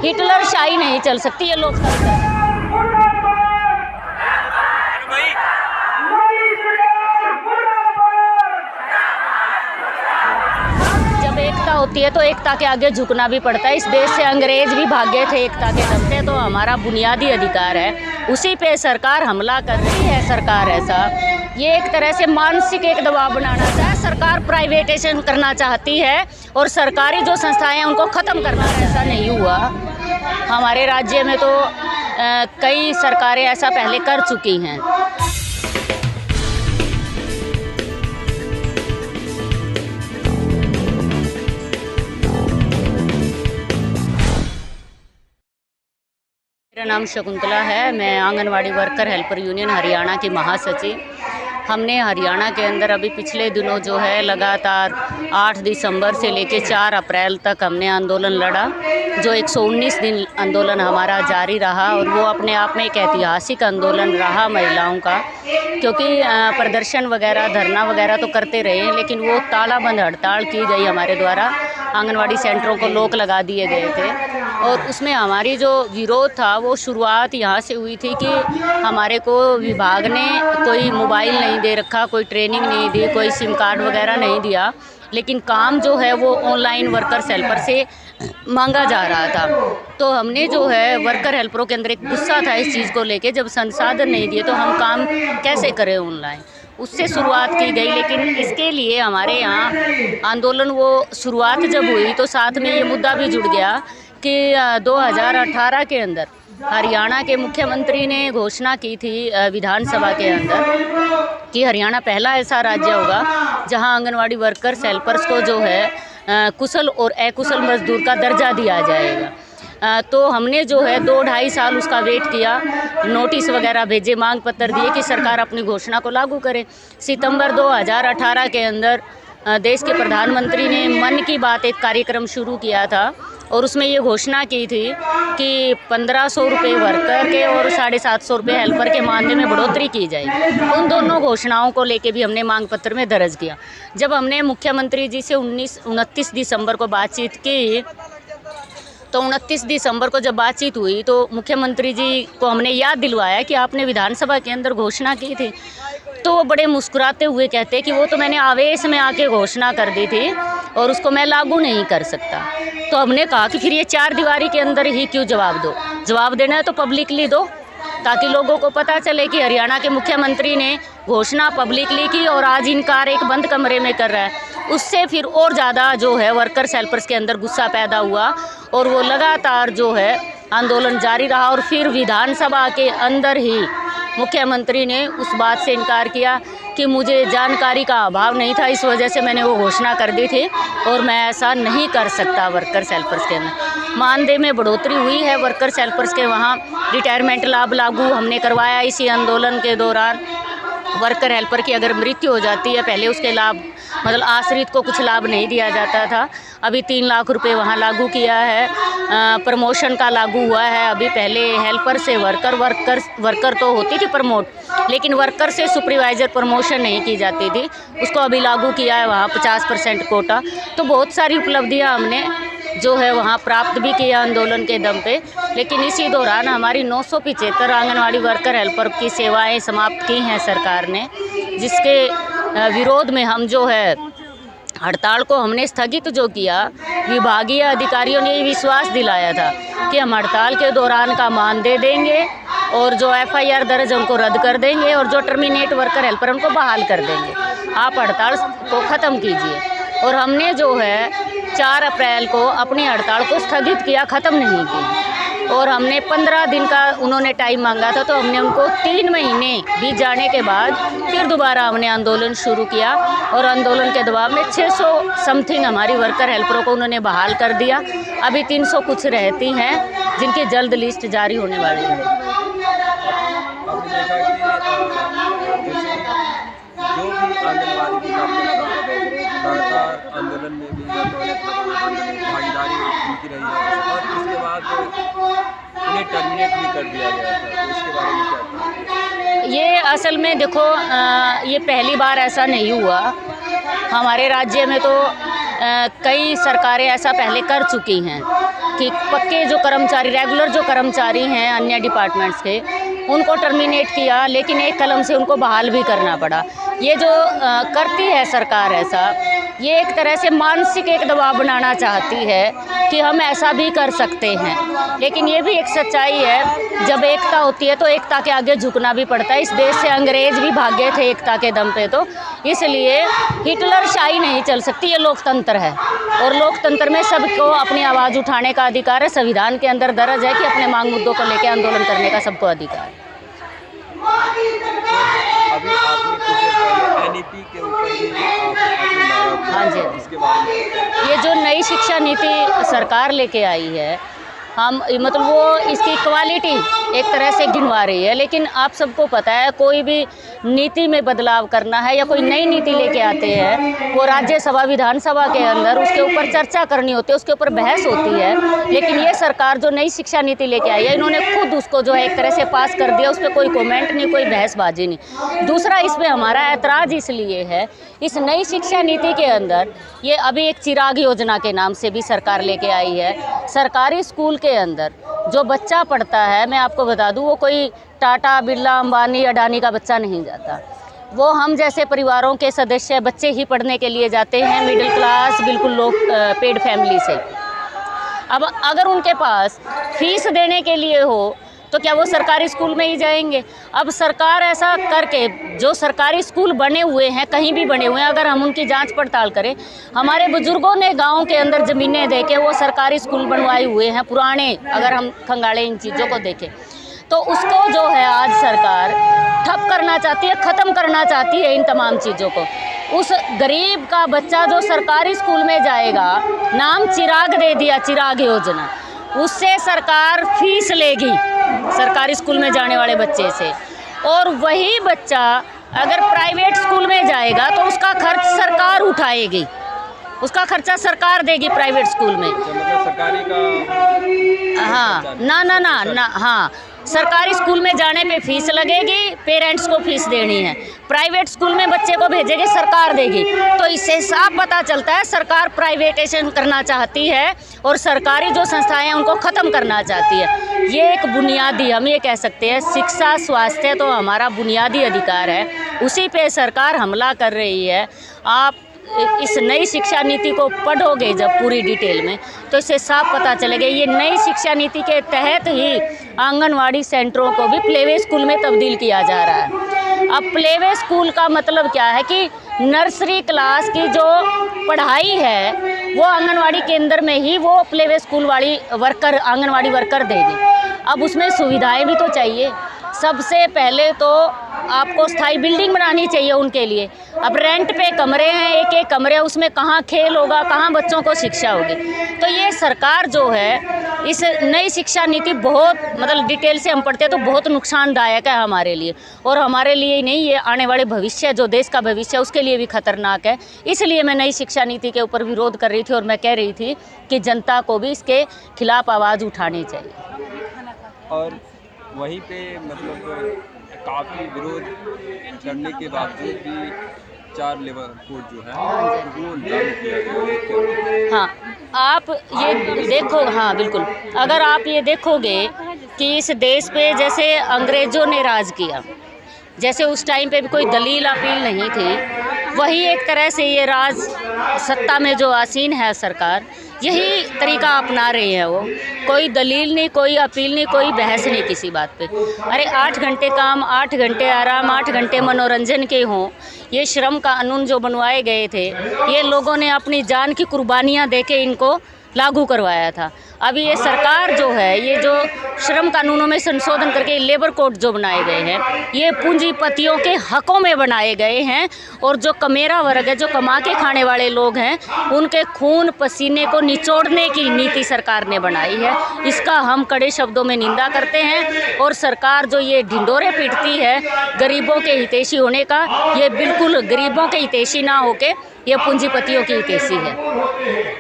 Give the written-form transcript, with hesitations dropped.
Hitler शाही नहीं चल सकती, ये लोकतंत्र है। जब एकता होती है तो एकता के आगे झुकना भी पड़ता है। इस देश से अंग्रेज भी भागे थे एकता के दम पे, तो हमारा बुनियादी अधिकार है, उसी पे सरकार हमला कर रही है। सरकार ऐसा ये एक तरह से मानसिक एक दबाव बनाना चाहे, सरकार प्राइवेटाइजेशन करना चाहती है और सरकारी जो संस्थाएं हैं उनको ख़त्म करना, ऐसा नहीं हुआ। हमारे राज्य में तो कई सरकारें ऐसा पहले कर चुकी हैं। मेरा नाम शकुंतला है, मैं anganwadi worker helper union Haryana की महासचिव। हमने हरियाणा के अंदर अभी पिछले दिनों जो है लगातार 8 दिसंबर से लेकर 4 अप्रैल तक हमने आंदोलन लड़ा, जो 119 दिन आंदोलन हमारा जारी रहा और वो अपने आप में एक ऐतिहासिक आंदोलन रहा महिलाओं का, क्योंकि प्रदर्शन वगैरह धरना वगैरह तो करते रहे, लेकिन वो तालाबंद हड़ताल की गई हमारे द्वारा। आंगनवाड़ी सेंटरों को लॉक लगा दिए गए थे और उसमें हमारी जो विरोध था वो शुरुआत यहाँ से हुई थी कि हमारे को विभाग ने कोई मोबाइल नहीं दे रखा, कोई ट्रेनिंग नहीं दी, कोई सिम कार्ड वगैरह नहीं दिया, लेकिन काम जो है वो ऑनलाइन वर्कर्स हेल्पर से मांगा जा रहा था। तो हमने जो है वर्कर हेल्परों के अंदर एक गुस्सा था इस चीज़ को लेके, जब संसाधन नहीं दिए तो हम काम कैसे करें ऑनलाइन, उससे शुरुआत की गई। लेकिन इसके लिए हमारे यहाँ आंदोलन वो शुरुआत जब हुई तो साथ में ये मुद्दा भी जुड़ गया कि 2018 के अंदर हरियाणा के मुख्यमंत्री ने घोषणा की थी विधानसभा के अंदर कि हरियाणा पहला ऐसा राज्य होगा जहां आंगनवाड़ी वर्कर्स हेल्पर्स को जो है कुशल और अकुशल मजदूर का दर्जा दिया जाएगा। तो हमने जो है 2-2.5 साल उसका वेट किया, नोटिस वगैरह भेजे, मांग पत्र दिए कि सरकार अपनी घोषणा को लागू करे। सितंबर 2018 के अंदर देश के प्रधानमंत्री ने मन की बात एक कार्यक्रम शुरू किया था और उसमें ये घोषणा की थी कि 1500 रुपये वर्कर के और 750 रुपये हेल्पर के मानदेय में बढ़ोतरी की जाएगी। उन दोनों घोषणाओं को लेके भी हमने मांग पत्र में दर्ज किया। जब हमने मुख्यमंत्री जी से 29 दिसंबर को बातचीत की, तो 29 दिसंबर को जब बातचीत हुई तो मुख्यमंत्री जी को हमने याद दिलवाया कि आपने विधानसभा के अंदर घोषणा की थी। तो वो बड़े मुस्कुराते हुए कहते कि वो तो मैंने आवेश में आके घोषणा कर दी थी और उसको मैं लागू नहीं कर सकता। तो हमने कहा कि फिर ये 4 दीवारी के अंदर ही क्यों जवाब दो, जवाब देना है तो पब्लिकली दो, ताकि लोगों को पता चले कि हरियाणा के मुख्यमंत्री ने घोषणा पब्लिकली की और आज इनकार एक बंद कमरे में कर रहा है। उससे फिर और ज़्यादा जो है वर्कर्स हेल्पर्स के अंदर गुस्सा पैदा हुआ और वो लगातार जो है आंदोलन जारी रहा और फिर विधानसभा के अंदर ही मुख्यमंत्री ने उस बात से इनकार किया कि मुझे जानकारी का अभाव नहीं था, इस वजह से मैंने वो घोषणा कर दी थी और मैं ऐसा नहीं कर सकता। वर्कर्स हेल्पर्स के अंदर मानदेय में बढ़ोतरी हुई है, वर्कर्स हेल्पर्स के वहाँ रिटायरमेंट लाभ लागू हमने करवाया इसी आंदोलन के दौरान। वर्कर हेल्पर की अगर मृत्यु हो जाती है, पहले उसके लाभ मतलब आश्रित को कुछ लाभ नहीं दिया जाता था, अभी 3 लाख रुपए वहाँ लागू किया है। प्रमोशन का लागू हुआ है, अभी पहले हेल्पर से वर्कर तो होती थी प्रमोट, लेकिन वर्कर से सुपरवाइज़र प्रमोशन नहीं की जाती थी, उसको अभी लागू किया है वहाँ 50% कोटा। तो बहुत सारी उपलब्धियाँ हमने जो है वहाँ प्राप्त भी किया आंदोलन के दम पे। लेकिन इसी दौरान हमारी 975 आंगनवाड़ी वर्कर हेल्पर की सेवाएं समाप्त की हैं सरकार ने, जिसके विरोध में हम जो है हड़ताल को हमने स्थगित जो किया। विभागीय अधिकारियों ने विश्वास दिलाया था कि हम हड़ताल के दौरान का मानदेय देंगे और जो FIR दर्ज उनको रद्द कर देंगे और जो टर्मिनेट वर्कर हेल्पर उनको बहाल कर देंगे, आप हड़ताल को ख़त्म कीजिए। और हमने जो है 4 अप्रैल को अपनी हड़ताल को स्थगित किया, ख़त्म नहीं की, और हमने 15 दिन का उन्होंने टाइम मांगा था, तो हमने उनको 3 महीने बीत जाने के बाद फिर दोबारा हमने आंदोलन शुरू किया और आंदोलन के दबाव में 600 समथिंग हमारी वर्कर हेल्परों को उन्होंने बहाल कर दिया। अभी 300 कुछ रहती हैं जिनकी जल्द लिस्ट जारी होने वाली है। जो भी आंगनबाड़ी की आंदोलन में भी भागीदारी उनकी रही है और इसके बाद उन्हें टर्मिनेट भी कर दिया गया था, तो इसके बारे में क्या था? ये असल में देखो ये पहली बार ऐसा नहीं हुआ। हमारे राज्य में तो कई सरकारें ऐसा पहले कर चुकी हैं कि पक्के जो कर्मचारी, रेगुलर जो कर्मचारी हैं अन्य डिपार्टमेंट्स के, उनको टर्मिनेट किया, लेकिन एक कलम से उनको बहाल भी करना पड़ा। ये जो करती है सरकार ऐसा, ये एक तरह से मानसिक एक दबाव बनाना चाहती है कि हम ऐसा भी कर सकते हैं। लेकिन ये भी एक सच्चाई है, जब एकता होती है तो एकता के आगे झुकना भी पड़ता है। इस देश से अंग्रेज भी भागे थे एकता के दम पे, तो इसलिए हिटलर शाही नहीं चल सकती। ये लोकतंत्र है और लोकतंत्र में सबको अपनी आवाज़ उठाने का अधिकार है। संविधान के अंदर दर्ज है कि अपने मांग मुद्दों को लेकर आंदोलन करने का सबको अधिकार है। अभी आपने कुछ देर पहले एनईपी के ऊपर भी आपने नारा हाँ जी, इसके बारे में ये जो नई शिक्षा नीति सरकार लेके आई है, हम मतलब वो इसकी क्वालिटी एक तरह से गिनवा रही है। लेकिन आप सबको पता है, कोई भी नीति में बदलाव करना है या कोई नई नीति लेके आते हैं, वो राज्यसभा विधानसभा के अंदर उसके ऊपर चर्चा करनी होती है, उसके ऊपर बहस होती है। लेकिन ये सरकार जो नई शिक्षा नीति लेके आई है, इन्होंने खुद उसको जो है एक तरह से पास कर दिया। उस पर कोई कमेंट नहीं, कोई बहसबाजी नहीं। दूसरा, इस पर हमारा ऐतराज़ इसलिए है, इस नई शिक्षा नीति के अंदर ये अभी एक चिराग योजना के नाम से भी सरकार लेके आई है। सरकारी स्कूल के अंदर जो बच्चा पढ़ता है, मैं आपको बता दूं, वो कोई टाटा, बिरला, अंबानी, अडानी का बच्चा नहीं जाता। वो हम जैसे परिवारों के सदस्य बच्चे ही पढ़ने के लिए जाते हैं, मिडिल क्लास, बिल्कुल लो पेड फैमिली से। अब अगर उनके पास फीस देने के लिए हो तो क्या वो सरकारी स्कूल में ही जाएंगे? अब सरकार ऐसा करके, जो सरकारी स्कूल बने हुए हैं, कहीं भी बने हुए हैं, अगर हम उनकी जांच पड़ताल करें, हमारे बुजुर्गों ने गांव के अंदर ज़मीनें दे के वो सरकारी स्कूल बनवाए हुए हैं पुराने। अगर हम खंगाले इन चीज़ों को देखें तो उसको जो है आज सरकार ठप करना चाहती है, ख़त्म करना चाहती है इन तमाम चीज़ों को। उस गरीब का बच्चा जो सरकारी स्कूल में जाएगा, नाम चिराग दे दिया, चिराग योजना, उससे सरकार फीस लेगी सरकारी स्कूल में जाने वाले बच्चे से। और वही बच्चा अगर प्राइवेट स्कूल में जाएगा तो उसका खर्च सरकार उठाएगी, उसका खर्चा सरकार देगी प्राइवेट स्कूल में। मतलब सरकारी का हाँ, ना, हाँ, सरकारी स्कूल में जाने पे फीस लगेगी, पेरेंट्स को फीस देनी है। प्राइवेट स्कूल में बच्चे को भेजेगी, सरकार देगी। तो इससे साफ पता चलता है सरकार प्राइवेटाइजेशन करना चाहती है और सरकारी जो संस्थाएं हैं उनको ख़त्म करना चाहती है। ये एक बुनियादी, हम ये कह सकते हैं, शिक्षा, स्वास्थ्य तो हमारा बुनियादी अधिकार है, उसी पे सरकार हमला कर रही है। आप इस नई शिक्षा नीति को पढ़ोगे जब पूरी डिटेल में, तो इससे साफ पता चलेगा। ये नई शिक्षा नीति के तहत ही आंगनवाड़ी सेंटरों को भी प्लेवे स्कूल में तब्दील किया जा रहा है। अब प्लेवे स्कूल का मतलब क्या है कि नर्सरी क्लास की जो पढ़ाई है वो आंगनवाड़ी केंद्र में ही वो प्लेवे स्कूल वाली वर्कर, आंगनवाड़ी वर्कर देगी। अब उसमें सुविधाएं भी तो चाहिए। सबसे पहले तो आपको स्थायी बिल्डिंग बनानी चाहिए उनके लिए। अब रेंट पे कमरे हैं, एक एक कमरे, उसमें कहाँ खेल होगा, कहाँ बच्चों को शिक्षा होगी। तो ये सरकार जो है, इस नई शिक्षा नीति बहुत मतलब डिटेल से हम पढ़ते हैं तो बहुत नुकसानदायक है हमारे लिए, और हमारे लिए ही नहीं, ये आने वाले भविष्य, जो देश का भविष्य है, उसके लिए भी खतरनाक है। इसलिए मैं नई शिक्षा नीति के ऊपर विरोध कर रही थी और मैं कह रही थी कि जनता को भी इसके खिलाफ आवाज़ उठानी चाहिए। और वहीं पे मतलब काफ़ी विरोध करने के बावजूद भी 4 लेवल कोड जो है वो लागू किया गया। हाँ, आप ये देखो, हाँ बिल्कुल, अगर आप ये देखोगे कि इस देश पे जैसे अंग्रेज़ों ने राज किया, जैसे उस टाइम पे भी कोई दलील अपील नहीं थी, वही एक तरह से ये राज सत्ता में जो आसीन है सरकार, यही तरीका अपना रही है। वो कोई दलील नहीं, कोई अपील नहीं, कोई बहस नहीं किसी बात पे। अरे 8 घंटे काम, 8 घंटे आराम, 8 घंटे मनोरंजन के हों, ये श्रम कानून जो बनवाए गए थे, ये लोगों ने अपनी जान की कुर्बानियाँ देके इनको लागू करवाया था। अभी ये सरकार जो है, ये जो श्रम कानूनों में संशोधन करके लेबर कोड जो बनाए गए हैं, ये पूंजीपतियों के हकों में बनाए गए हैं, और जो कमेरा वर्ग है, जो कमा के खाने वाले लोग हैं, उनके खून पसीने को निचोड़ने की नीति सरकार ने बनाई है। इसका हम कड़े शब्दों में निंदा करते हैं। और सरकार जो ये ढिंडोरे पीटती है गरीबों के हितैषी होने का, ये बिल्कुल गरीबों के हितैषी ना होके ये पूंजीपतियों की हितैषी है।